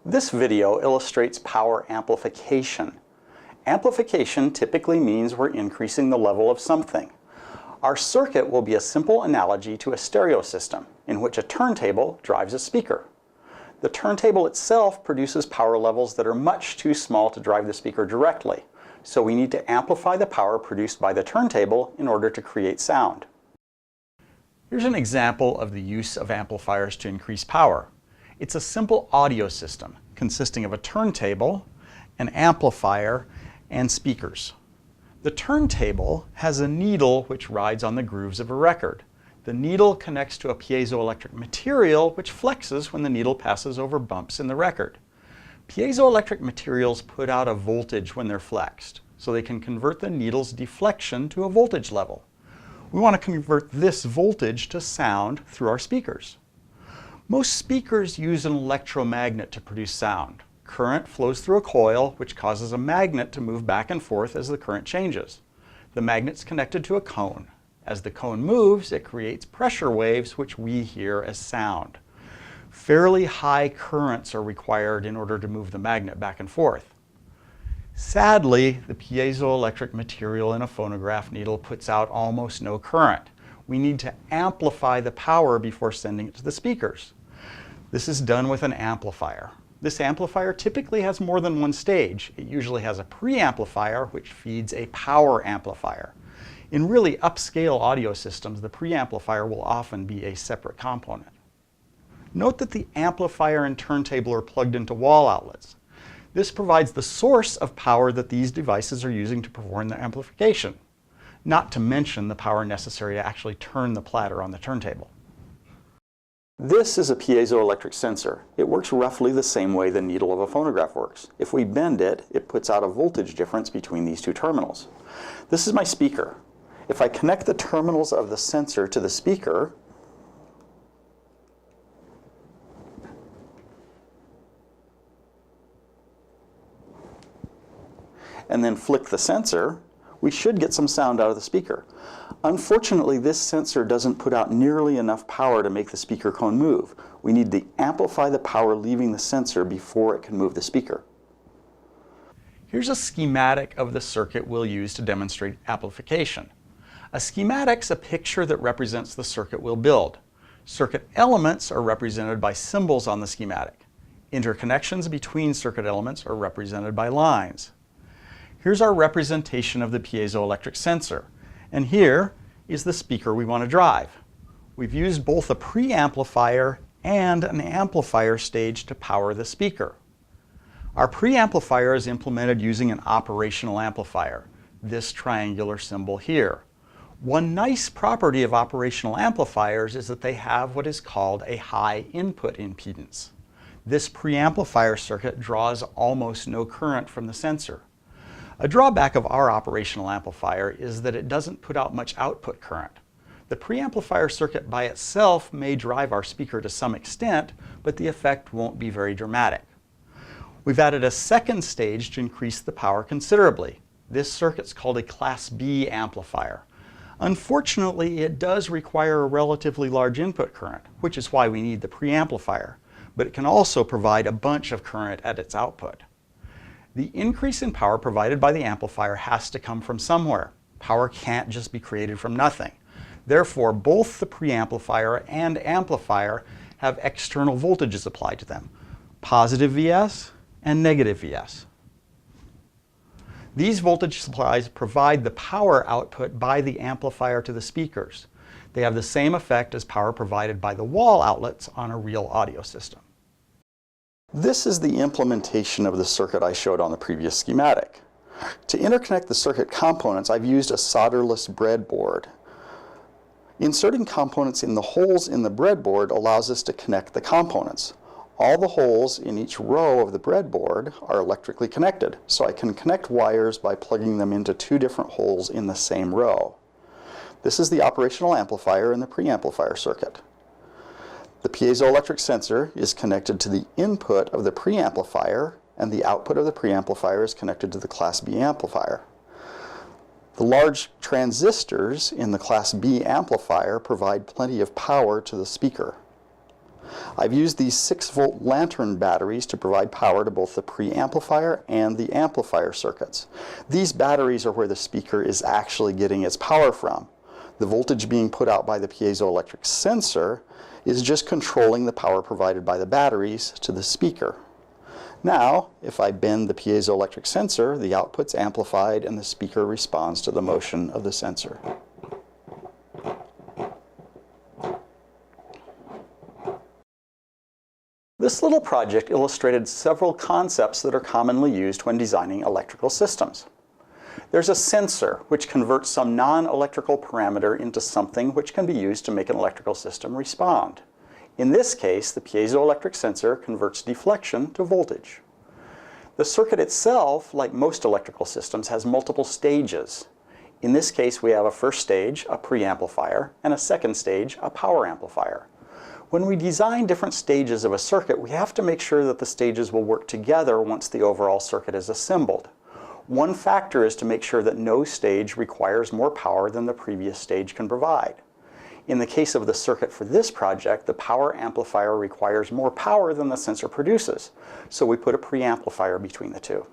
This video illustrates power amplification. Amplification typically means we're increasing the level of something. Our circuit will be a simple analogy to a stereo system in which a turntable drives a speaker. The turntable itself produces power levels that are much too small to drive the speaker directly, so we need to amplify the power produced by the turntable in order to create sound. Here's an example of the use of amplifiers to increase power. It's a simple audio system consisting of a turntable, an amplifier, and speakers. The turntable has a needle which rides on the grooves of a record. The needle connects to a piezoelectric material which flexes when the needle passes over bumps in the record. Piezoelectric materials put out a voltage when they're flexed, so they can convert the needle's deflection to a voltage level. We want to convert this voltage to sound through our speakers. Most speakers use an electromagnet to produce sound. Current flows through a coil, which causes a magnet to move back and forth as the current changes. The magnet's connected to a cone. As the cone moves, it creates pressure waves, which we hear as sound. Fairly high currents are required in order to move the magnet back and forth. Sadly, the piezoelectric material in a phonograph needle puts out almost no current. We need to amplify the power before sending it to the speakers. This is done with an amplifier. This amplifier typically has more than one stage. It usually has a preamplifier which feeds a power amplifier. In really upscale audio systems, the preamplifier will often be a separate component. Note that the amplifier and turntable are plugged into wall outlets. This provides the source of power that these devices are using to perform their amplification, not to mention the power necessary to actually turn the platter on the turntable. This is a piezoelectric sensor. It works roughly the same way the needle of a phonograph works. If we bend it, it puts out a voltage difference between these two terminals. This is my speaker. If I connect the terminals of the sensor to the speaker, and then flick the sensor, we should get some sound out of the speaker. Unfortunately, this sensor doesn't put out nearly enough power to make the speaker cone move. We need to amplify the power leaving the sensor before it can move the speaker. Here's a schematic of the circuit we'll use to demonstrate amplification. A schematic's a picture that represents the circuit we'll build. Circuit elements are represented by symbols on the schematic. Interconnections between circuit elements are represented by lines. Here's our representation of the piezoelectric sensor, and here is the speaker we want to drive. We've used both a preamplifier and an amplifier stage to power the speaker. Our preamplifier is implemented using an operational amplifier, this triangular symbol here. One nice property of operational amplifiers is that they have what is called a high input impedance. This preamplifier circuit draws almost no current from the sensor. A drawback of our operational amplifier is that it doesn't put out much output current. The preamplifier circuit by itself may drive our speaker to some extent, but the effect won't be very dramatic. We've added a second stage to increase the power considerably. This circuit's called a Class B amplifier. Unfortunately, it does require a relatively large input current, which is why we need the preamplifier, but it can also provide a bunch of current at its output. The increase in power provided by the amplifier has to come from somewhere. Power can't just be created from nothing. Therefore, both the preamplifier and amplifier have external voltages applied to them, positive Vs and negative Vs. These voltage supplies provide the power output by the amplifier to the speakers. They have the same effect as power provided by the wall outlets on a real audio system. This is the implementation of the circuit I showed on the previous schematic. To interconnect the circuit components, I've used a solderless breadboard. Inserting components in the holes in the breadboard allows us to connect the components. All the holes in each row of the breadboard are electrically connected, so I can connect wires by plugging them into two different holes in the same row. This is the operational amplifier and the preamplifier circuit. The piezoelectric sensor is connected to the input of the preamplifier, and the output of the preamplifier is connected to the Class B amplifier. The large transistors in the Class B amplifier provide plenty of power to the speaker. I've used these 6-volt lantern batteries to provide power to both the preamplifier and the amplifier circuits. These batteries are where the speaker is actually getting its power from. The voltage being put out by the piezoelectric sensor is just controlling the power provided by the batteries to the speaker. Now, if I bend the piezoelectric sensor, the output's amplified and the speaker responds to the motion of the sensor. This little project illustrated several concepts that are commonly used when designing electrical systems. There's a sensor, which converts some non-electrical parameter into something which can be used to make an electrical system respond. In this case, the piezoelectric sensor converts deflection to voltage. The circuit itself, like most electrical systems, has multiple stages. In this case, we have a first stage, a preamplifier, and a second stage, a power amplifier. When we design different stages of a circuit, we have to make sure that the stages will work together once the overall circuit is assembled. One factor is to make sure that no stage requires more power than the previous stage can provide. In the case of the circuit for this project, the power amplifier requires more power than the sensor produces, so we put a preamplifier between the two.